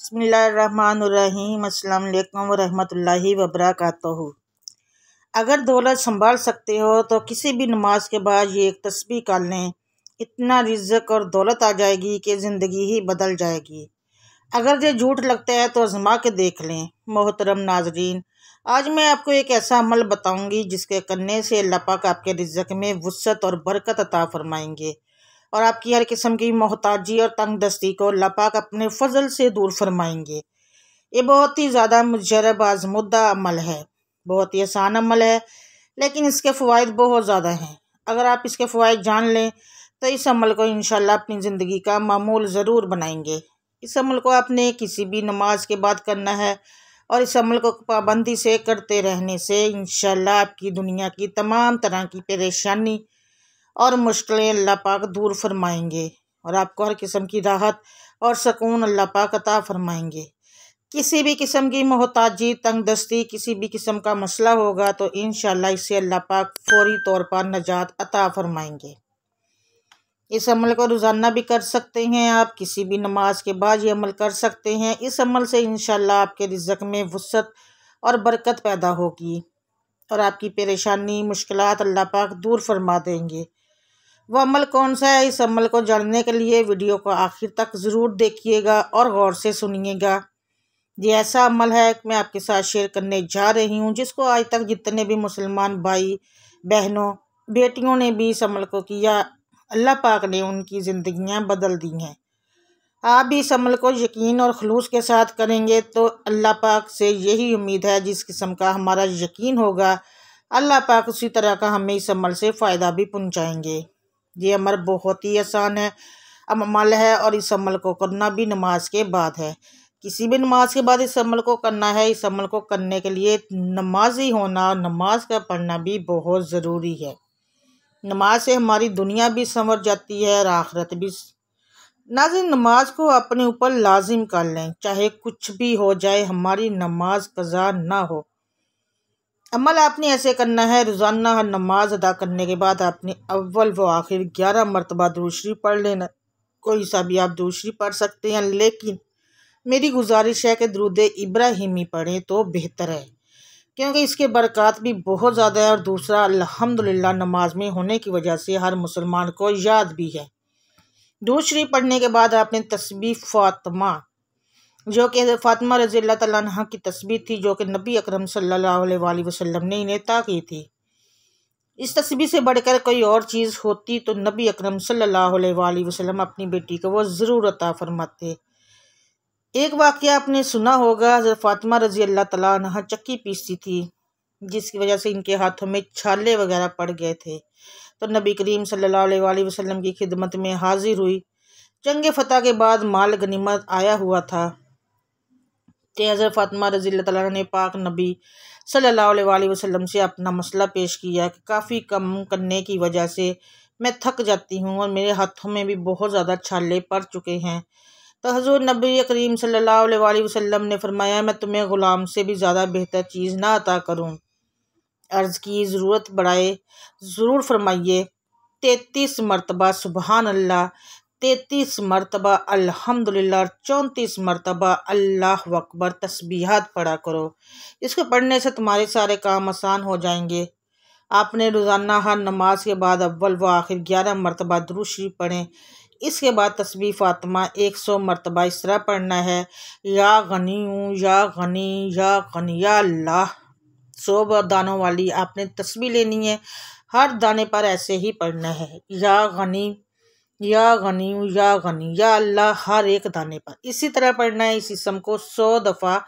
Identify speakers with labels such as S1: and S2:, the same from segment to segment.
S1: बिस्मिल्लाहिर्रहमानिर्रहीम। अस्सलाम वालेकुम वरहमतुल्लाहि वबरकातुहू। अगर दौलत संभाल सकते हो तो किसी भी नमाज के बाद ये एक तस्बीह कर लें। इतना रिज़्क़ और दौलत आ जाएगी कि ज़िंदगी ही बदल जाएगी। अगर ये झूठ लगता है तो आज़मा के देख लें। मोहतरम नाज़रीन, आज मैं आपको एक ऐसा अमल बताऊंगी जिसके करने से अल्लाह पाक आपके रिज़्क़ में वुसअत और बरकत अता फरमाएंगे और आपकी हर किस्म की मोहताजी और तंगदस्ती को अल्लाह पाक अपने फजल से दूर फरमाएंगे। ये बहुत ही ज़्यादा मुजरब आज़मुदा अमल है, बहुत ही आसान अमल है, लेकिन इसके फ़वाइद बहुत ज़्यादा हैं। अगर आप इसके फ़वाइद जान लें तो इस अमल को इंशाल्लाह अपनी ज़िंदगी का मामूल ज़रूर बनाएंगे। इस अमल को आपने किसी भी नमाज के बाद करना है और इस अमल को पाबंदी से करते रहने से इंशाल्लाह आपकी दुनिया की तमाम तरह की परेशानी और मुश्किलें अल्लाह पाक दूर फरमाएंगे और आपको हर किस्म की राहत और सुकून अल्लाह पाक अता फरमाएंगे। किसी भी किस्म की मोहताजी, तंगदस्ती, किसी भी किस्म का मसला होगा तो इंशाल्लाह इससे अल्लाह पाक फौरी तौर पर नजात अता फरमाएंगे। इस अमल को रोज़ाना भी कर सकते हैं आप, किसी भी नमाज के बाद ये अमल कर सकते हैं। इस अमल से इंशाल्लाह आपके रिज़्क़ में वुसअत और बरकत पैदा होगी और आपकी परेशानी, मुश्किलात अल्लाह पाक दूर फरमा देंगे। वह अमल कौन सा है? इस अमल को जानने के लिए वीडियो को आखिर तक ज़रूर देखिएगा और गौर से सुनिएगा। ये ऐसा अमल है कि मैं आपके साथ शेयर करने जा रही हूँ जिसको आज तक जितने भी मुसलमान भाई बहनों बेटियों ने भी इस अमल को किया, अल्लाह पाक ने उनकी ज़िंदगियाँ बदल दी हैं। आप भी इस अमल को यकीन और खलूस के साथ करेंगे तो अल्लाह पाक से यही उम्मीद है, जिस किस्म का हमारा यकीन होगा अल्लाह पाक उसी तरह का हमें इस अमल से फ़ायदा भी पहुँचाएँगे। ये अमल बहुत ही आसान है अमल है और इस अमल को करना भी नमाज के बाद है। किसी भी नमाज के बाद इस अमल को करना है। इस अमल को करने के लिए नमाजी होना और नमाज का पढ़ना भी बहुत ज़रूरी है। नमाज से हमारी दुनिया भी संवर जाती है और आखिरत भी। नाज़रीन, नमाज को अपने ऊपर लाजिम कर लें, चाहे कुछ भी हो जाए हमारी नमाज कज़ा ना हो। अमल आपने ऐसे करना है, रोज़ाना हर नमाज अदा करने के बाद आपने अव्वल व आखिर 11 मरतबा दुरूद शरीफ पढ़ लेना। कोई सा भी आप दुरूद शरीफ पढ़ सकते हैं, लेकिन मेरी गुजारिश है कि दुरूद इब्राहिमी पढ़ें तो बेहतर है, क्योंकि इसके बरक़ात भी बहुत ज़्यादा है और दूसरा अल्हम्दुलिल्लाह नमाज में होने की वजह से हर मुसलमान को याद भी है। दुरूद शरीफ पढ़ने के बाद आपने तस्बीह फ़ातिमा, जो कि फ़ातिमा रज़ियल्लाहु तआला अन्हा की तस्बीह थी, जो कि नबी अकरम सल्लल्लाहु अलैहि वसल्लम ने इन्हें अता की थी। इस तस्बीह से बढ़कर कोई और चीज़ होती तो नबी अकरम सल्लल्लाहु अलैहि वसल्लम अपनी बेटी को वो ज़रूर अता फरमाते। एक वाक़या आपने सुना होगा, हज़रत फ़ातिमा रज़ियल्लाहु तआला अन्हा चक्की पीसती थी, जिसकी वजह से इनके हाथों में छाले वगैरह पड़ गए थे, तो नबी करीम सल्लल्लाहु अलैहि वसल्लम की खिदमत में हाजिर हुई। जंग फतह के बाद माल गनीमत आया हुआ था कि हज़रत फ़ातिमा रज़ियल्लाहु तआला ने पाक नबी सल्लल्लाहु अलैहि वसल्लम से अपना मसला पेश किया कि काफ़ी कम करने की वजह से मैं थक जाती हूँ और मेरे हाथों में भी बहुत ज़्यादा छाले पड़ चुके हैं। तो हज़ूर नबी करीम सल्लल्लाहु अलैहि वसल्लम ने फरमाया, मैं तुम्हें ग़ुलाम से भी ज़्यादा बेहतर चीज़ ना अता करूँ। अर्ज़ की, ज़रूरत बढ़ाए ज़रूर फरमाइए। 33 मरतबा सुबहान अल्लाह, 33 मरतबा अल्हम्दुलिल्लाह, 34 मरतबा अल्लाह अकबर तस्बीहात पढ़ा करो। इसको पढ़ने से तुम्हारे सारे काम आसान हो जाएंगे। आपने रोज़ाना हर नमाज के बाद अव्वल व आखिर 11 मरतबा दुरूद शरीफ पढ़ें। इसके बाद तस्बीह फ़ातिमा 100 मरतबा इस तरह पढ़ना है, या गनी या गनी या गनी या अल्लाह। 100 दानों वाली आपने तस्बीह लेनी है, हर दाने पर ऐसे ही पढ़ना है, या गनी या गनी या गनी या अल्लाह, हर एक दाने पर इसी तरह पढ़ना है। इस इसम को 100 दफ़ा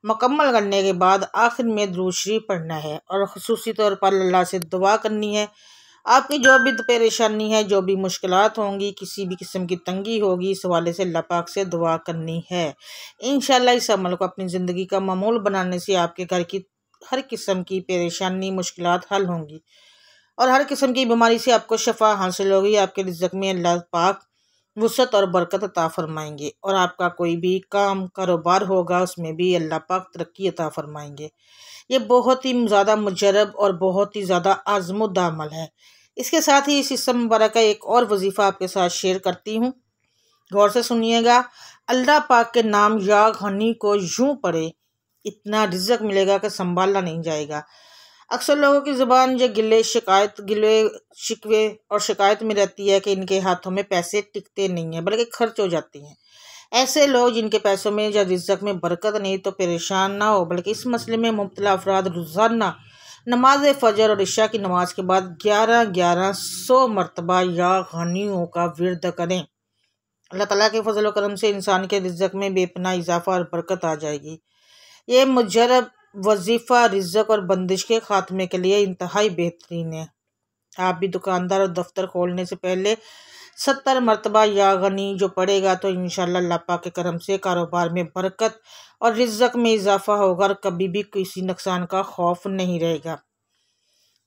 S1: मुकम्मल करने के बाद आखिर में दुरूद शरीफ पढ़ना है और ख़ुसूसी तौर पर अल्लाह से दुआ करनी है। आपकी जो भी परेशानी है, जो भी मुश्किलात होंगी, किसी भी किस्म की तंगी होगी, इस हवाले से अल्लाह पाक से दुआ करनी है। इंशाल्लाह इस अमल को अपनी ज़िंदगी का मामूल बनाने से आपके घर की हर किस्म की परेशानी, मुश्किलात हल होंगी और हर किस्म की बीमारी से आपको शफा हासिल होगी। आपके रिज़्क़ में अल्लाह पाक वुसअत और बरकत अता फरमाएंगे और आपका कोई भी काम कारोबार होगा उसमें भी अल्लाह पाक तरक्की अता फरमाएंगे। ये बहुत ही ज़्यादा मुजरब और बहुत ही ज़्यादा आज़मुदा अमल है। इसके साथ ही इस इसम मुबारक का एक और वजीफ़ा आपके साथ शेयर करती हूँ, गौर से सुनिएगा। अल्लाह पाक के नाम या गनी को यूं पढ़े, इतना रिज़्क मिलेगा कि संभाला नहीं जाएगा। अक्सर लोगों की ज़ुबान जो गिले शिकवे और शिकायत में रहती है कि इनके हाथों में पैसे टिकते नहीं हैं बल्कि खर्च हो जाते हैं। ऐसे लोग जिनके पैसों में या रिज़्क में बरकत नहीं तो परेशान ना हो, बल्कि इस मसले में मुब्तला अफराद रोज़ाना नमाज फ़जर और इशा की नमाज के बाद 1100 मरतबा या गनियों का विर्द करें। अल्लाह ताला के फजल व करम से इंसान के रिज़्क में बेपनाह इजाफ़ा और बरकत आ जाएगी। ये मुजरब वजीफ़ा रिज़्क और बंदिश के ख़ात्मे के लिए इंतहाई बेहतरीन है। आप भी दुकानदार और दफ्तर खोलने से पहले 70 मरतबा या गनी जो पड़ेगा तो इंशाअल्लाह अल्लाह पाक के करम से कारोबार में बरकत और रिज़्क में इजाफ़ा होगा और कभी भी किसी नुकसान का खौफ नहीं रहेगा।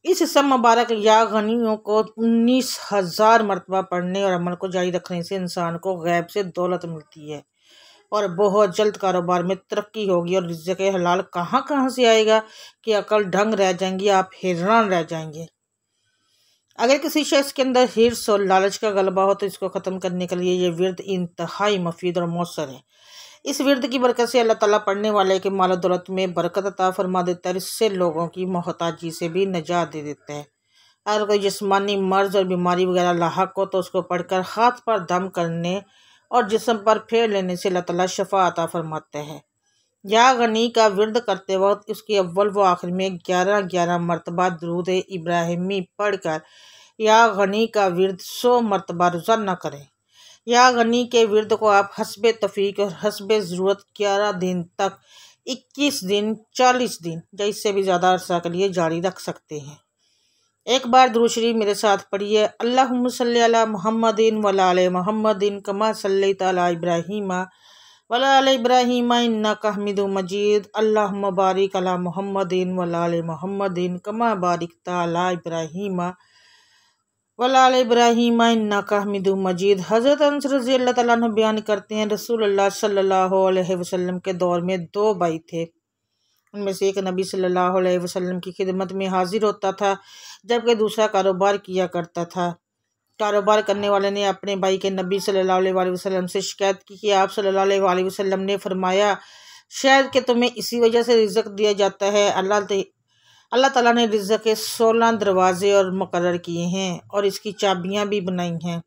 S1: इस इसम मुबारक या गनियों को 19,000 मरतबा पढ़ने और अमल को जारी रखने से इंसान को गैब से दौलत मिलती है और बहुत जल्द कारोबार में तरक्की होगी और रिज़्क हलाल कहाँ कहाँ से आएगा कि अकल ढंग रह जाएंगी, आप हैरान रह जाएंगे। अगर किसी शख्स के अंदर हिर्स और लालच का गलबा हो तो इसको ख़त्म करने के लिए ये विर्द इंतहाई मुफीद और मौसर है। इस विर्द की बरकत से अल्लाह ताला पढ़ने वाले के माल दौलत में बरकत अता फरमा देता है। इससे लोगों की मोहताजी से भी निजात दे देता है। अगर कोई जिस्मानी मर्ज और बीमारी वगैरह लाहक हो तो उसको पढ़कर हाथ पर दम करने और जिस्म पर फेर लेने से अल्लाह ताला शफा अता फरमाता है। या गनी का विर्द करते वक्त उसके अव्वल व आखिर में 11 मरतबा दुरूद इब्राहिमी पढ़कर या गनी का विर्द 100 मरतबा रोज़ाना करें। या गनी के विर्द को आप हस्बे तफीक और हस्बे ज़रूरत 11 दिन तक, 21 दिन, 40 दिन या इससे भी ज़्यादा अरसा के लिए जारी रख सकते हैं। एक बार दुरूद शरीफ मेरे साथ पढ़िए। अल्लाहुम्मा सल्ली अला मुहम्मदिन व अला आले मुहम्मदिन कमा सल्लैता अला इब्राहीम व अला आले इब्राहीम इन्नका हमीदुम मजीद। अल्लाहुम्मा बारिक अला मुहम्मदिन व अला आले मुहम्मदिन कमा बारिकता अला इब्राहीम व अला आले इब्राहीम इन्नका हमीदुम मजीद। हज़रत अनस रज़ी अल्लाह तआला अन्हु बयान करते हैं, रसूलुल्लाह सल्लल्लाहु अलैहि वसल्लम के दौर में 2 भाई थे। उनमें से एक नबी सल्लल्लाहु अलैहि वसल्लम की खिदमत में हाजिर होता था जबकि दूसरा कारोबार किया करता था। कारोबार करने वाले ने अपने भाई के नबी सल्लल्लाहु अलैहि वसल्लम से शिकायत की कि आप सल्लल्लाहु अलैहि वसल्लम ने फरमाया शायद कि तुम्हें इसी वजह से रिज़्क दिया जाता है। अल्लाह ताला ने रिज़्क के 16 दरवाज़े और मुकर्रर किए हैं और इसकी चाबियां भी बनाई हैं।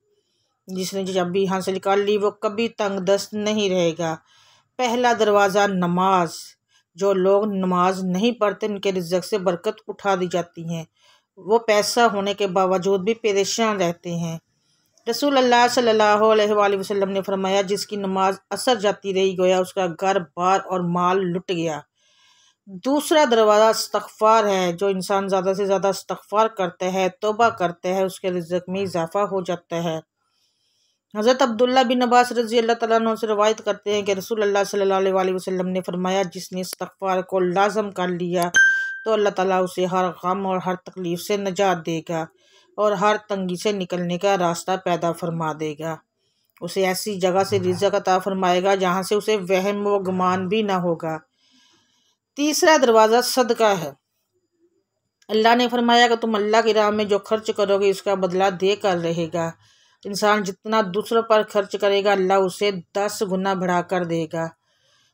S1: जिसने चाबी यहाँ से निकाल ली वो कभी तंगदस्त नहीं रहेगा। पहला दरवाज़ा नमाज। जो लोग नमाज नहीं पढ़ते उनके रिज़्क से बरकत उठा दी जाती हैं। वो पैसा होने के बावजूद भी परेशान रहते हैं। रसूल अल्लाह सल्लल्लाहु अलैहि वसल्लम ने फरमाया जिसकी नमाज असर जाती रही गोया उसका घर बार और माल लुट गया। दूसरा दरवाज़ा इस्तग़फ़ार है। जो इंसान ज़्यादा से ज़्यादा इस्तग़फ़ार करता है, तौबा करता है, उसके रिज़्क में इजाफ़ा हो जाता है। हज़रत अब्दुल्ला बिन अब्बास रज़ी अल्लाह तआला अन्हु से रवायत करते हैं कि रसूल अल्लाह सल्लल्लाहु अलैहि वसल्लम ने फरमाया जिसने इस्तग़फ़ार को लाज़म कर लिया तो अल्लाह ताला उसे हर गम और हर तकलीफ़ से निजात देगा और हर तंगी से निकलने का रास्ता पैदा फरमा देगा। उसे ऐसी जगह से रिज़्क अता फरमाएगा जहाँ से उसे वहम व गुमान भी ना होगा। तीसरा दरवाज़ा सदका है। अल्लाह ने फरमाया कि तुम अल्लाह की राह में जो खर्च करोगे उसका बदला दे कर रहेगा। इंसान जितना दूसरों पर खर्च करेगा अल्लाह उसे 10 गुना बढ़ा कर देगा।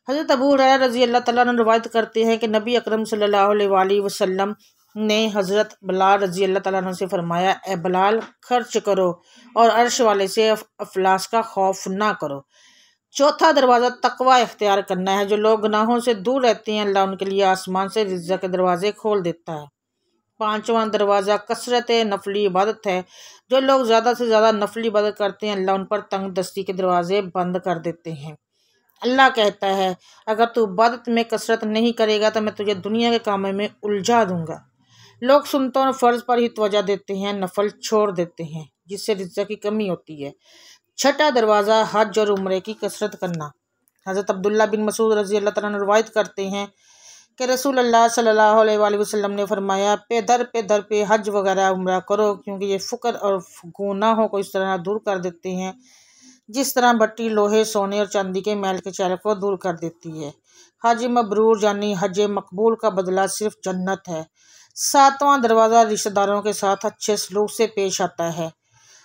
S1: हज़रत अबू हुरैरा रज़ी अल्लाह तआला अन्हु रवायत करते हैं कि नबी अकरम सल्लल्लाहु अलैहि वसल्लम ने हज़रत बिलाल रज़ी अल्लाह तआला अन्हु से फरमाया, ए बिलाल खर्च करो और अर्श वाले से अफलास का खौफ ना करो। चौथा दरवाज़ा तकवा इख्तियार करना है। जो लोग गुनाहों से दूर रहते हैं अल्लाह उनके लिए आसमान से रिज़्क के दरवाज़े खोल देता है। पांचवा दरवाज़ा कसरत नफली इबादत है। जो लोग ज़्यादा से ज़्यादा नफली इबादत करते हैं अल्लाह उन पर तंग दस्ती के दरवाज़े बंद कर देते हैं। अल्लाह कहता है अगर तू इबादत में कसरत नहीं करेगा तो मैं तुझे दुनिया के कामों में उलझा दूंगा। लोग सुन्नतों और फ़र्ज़ पर ही तवज्जो देते हैं, नफल छोड़ देते हैं जिससे रिज़्क की कमी होती है। छठा दरवाज़ा हज और उम्रे की कसरत करना। हज़रत अब्दुल्ला बिन मसूद रज़ी अल्लाह तआला अन्हु रवायत करते हैं कि रसूल अल्लाह सल्लल्लाहु अलैहि वसल्लम ने फरमाया पे दर पे हज वगैरह उम्रा करो क्योंकि ये फ़ुक्र और गुनाहों को इस तरह दूर कर देते हैं जिस तरह भट्टी लोहे, सोने और चांदी के मैल के छैल को दूर कर देती है। हज मबरूर यानी हज मकबूल का बदला सिर्फ जन्नत है। सातवां दरवाज़ा रिश्तेदारों के साथ अच्छे सलूक से पेश आता है।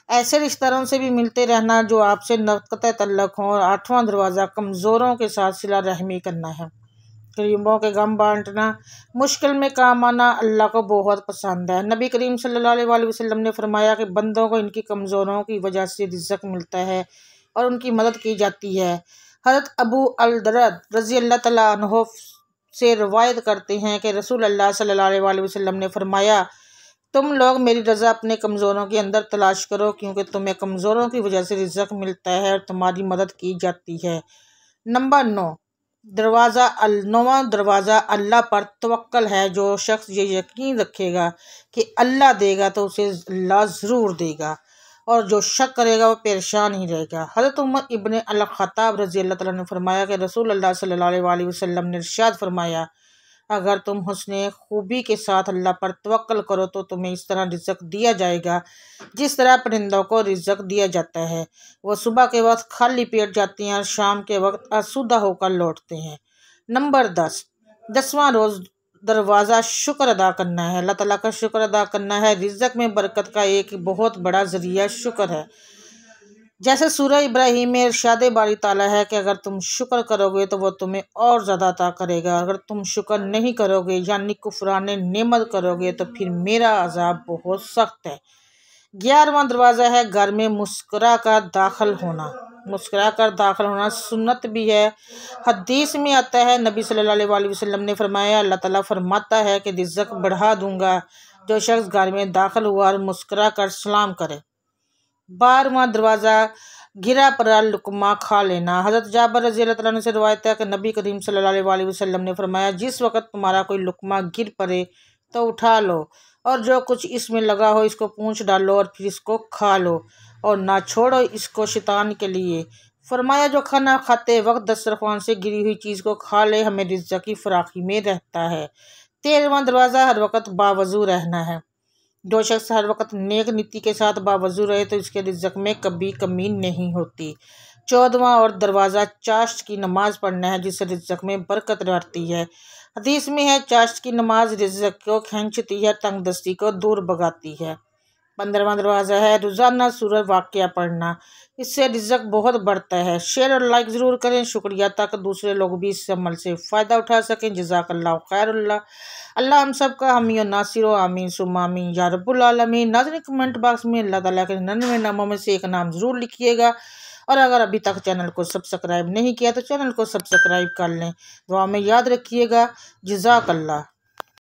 S1: ऐसे रिश्तेदारों से भी मिलते रहना जो आपसे कतई तल्लक हों। और 8वां दरवाज़ा कमज़ोरों के साथ सिला रहमी करना है। गरीबों के गम बांटना, मुश्किल में काम आना अल्लाह को बहुत पसंद है। नबी करीम सल्लल्लाहु अलैहि वसल्लम ने फरमाया कि बंदों को इनकी कमज़ोरों की वजह से रिज़्क़ मिलता है और उनकी मदद की जाती है। हज़रत अबू अल-दरद रज़ी अल्लाह तआला अन्हु से रवायत करते हैं कि रसूल अल्लाह सल्लल्लाहु अलैहि वसल्लम ने फरमाया, तुम लोग मेरी रज़ा अपने कमज़ोरों के अंदर तलाश करो, क्योंकि तुम्हें कमज़ोरों की वजह से रिज़्क़ मिलता है और तुम्हारी मदद की जाती है। नंबर 9 नौवां दरवाज़ा अल्लाह पर तवक्कल है। जो शख्स ये यकीन रखेगा कि अल्लाह देगा तो उसे अल्लाह ज़रूर देगा, और जो शक करेगा वो परेशान ही रहेगा। हज़रत उमर इब्न अल-ख़त्ताब रज़ी अल्लाह तआला ने फरमाया कि रसूल अल्लाह सल्लल्लाहु अलैहि वसल्लम ने इरशाद फरमाया, अगर तुम हुस्ने खूबी के साथ अल्लाह पर तवक्कल करो तो तुम्हें इस तरह रिज़्क़ दिया जाएगा जिस तरह परिंदों को रिज़्क़ दिया जाता है। वह सुबह के वक्त खाली पेट जाती हैं और शाम के वक्त आसूदा होकर लौटते हैं। नंबर 10वां दरवाज़ा शुक्र अदा करना है। अल्लाह ताला का शुक्र अदा करना है। रिज़्क़ में बरकत का एक बहुत बड़ा ज़रिया शुक्र है। जैसे सूरह इब्राहीम में इरशाद बारी ताला है कि अगर तुम शुक्र करोगे तो वो तुम्हें और ज़्यादा अता करेगा। अगर तुम शुक्र नहीं करोगे यानी कुफरान नेमत करोगे तो फिर मेरा अज़ाब बहुत सख्त है। 11वां दरवाज़ा है घर में मुस्कुरा कर दाखिल होना। मुस्कुरा कर दाखिल होना सुन्नत भी है। हदीस में आता है, नबी सल्लल्लाहु अलैहि वसल्लम ने फरमाया, अल्लाह ताला फरमाता है कि रिज़्क़ बढ़ा दूंगा जो शख्स घर में दाखिल हुआ और मुस्कुरा कर सलाम करे। 12वां दरवाज़ा गिरा पड़ा लुकमा खा लेना। हज़रत जाबिर रज़ी अल्लाह तआला से रवायत है कि नबी करीम सल्लल्लाहु अलैहि वसल्लम ने फरमाया, जिस वक़्त तुम्हारा कोई लुकमा गिर पड़े तो उठा लो, और जो कुछ इसमें लगा हो इसको पूंछ डालो और फिर इसको खा लो, और ना छोड़ो इसको शैतान के लिए। फरमाया, जो खाना खाते वक्त दस्तरखान से गिरी हुई चीज़ को खा ले हमें रिज़्क़ की फराखी में रहता है। 13वां दरवाज़ा हर वक्त बावजू रहना है। जो शख्स हर वक्त नेक नीति के साथ बावजू रहे तो इसके रिज़्क़ में कभी कमी नहीं होती। 14वां और दरवाज़ा चाश्त की नमाज़ पढ़ना है, जिससे रिज़्क़ में बरकत रहती है। हदीस में है, चाश्त की नमाज रिज़्क़ को खींचती है, तंगदस्ती को दूर भगाती है। 15वां दरवाज़ा है रोज़ाना सूरह वाक़िया पढ़ना, इससे रिज़्क़ बहुत बढ़ता है। शेयर और लाइक ज़रूर करें, शुक्रिया, ताकि दूसरे लोग भी इस अमल से फ़ायदा उठा सकें। जज़ाकल्लाहु खैरुल्लाह। अल्लाह हम सब का हामी और नासिर व आमीन सुम्मा आमीन या रब्बुल आलमीन। नाज़रीन, कमेंट बॉक्स में अल्लाह ताला के 99 नामों में से एक नाम ज़रूर लिखिएगा, और अगर अभी तक चैनल को सब्सक्राइब नहीं किया तो चैनल को सब्सक्राइब कर लें। दुआ में याद रखिएगा। जज़ाकल्लाह।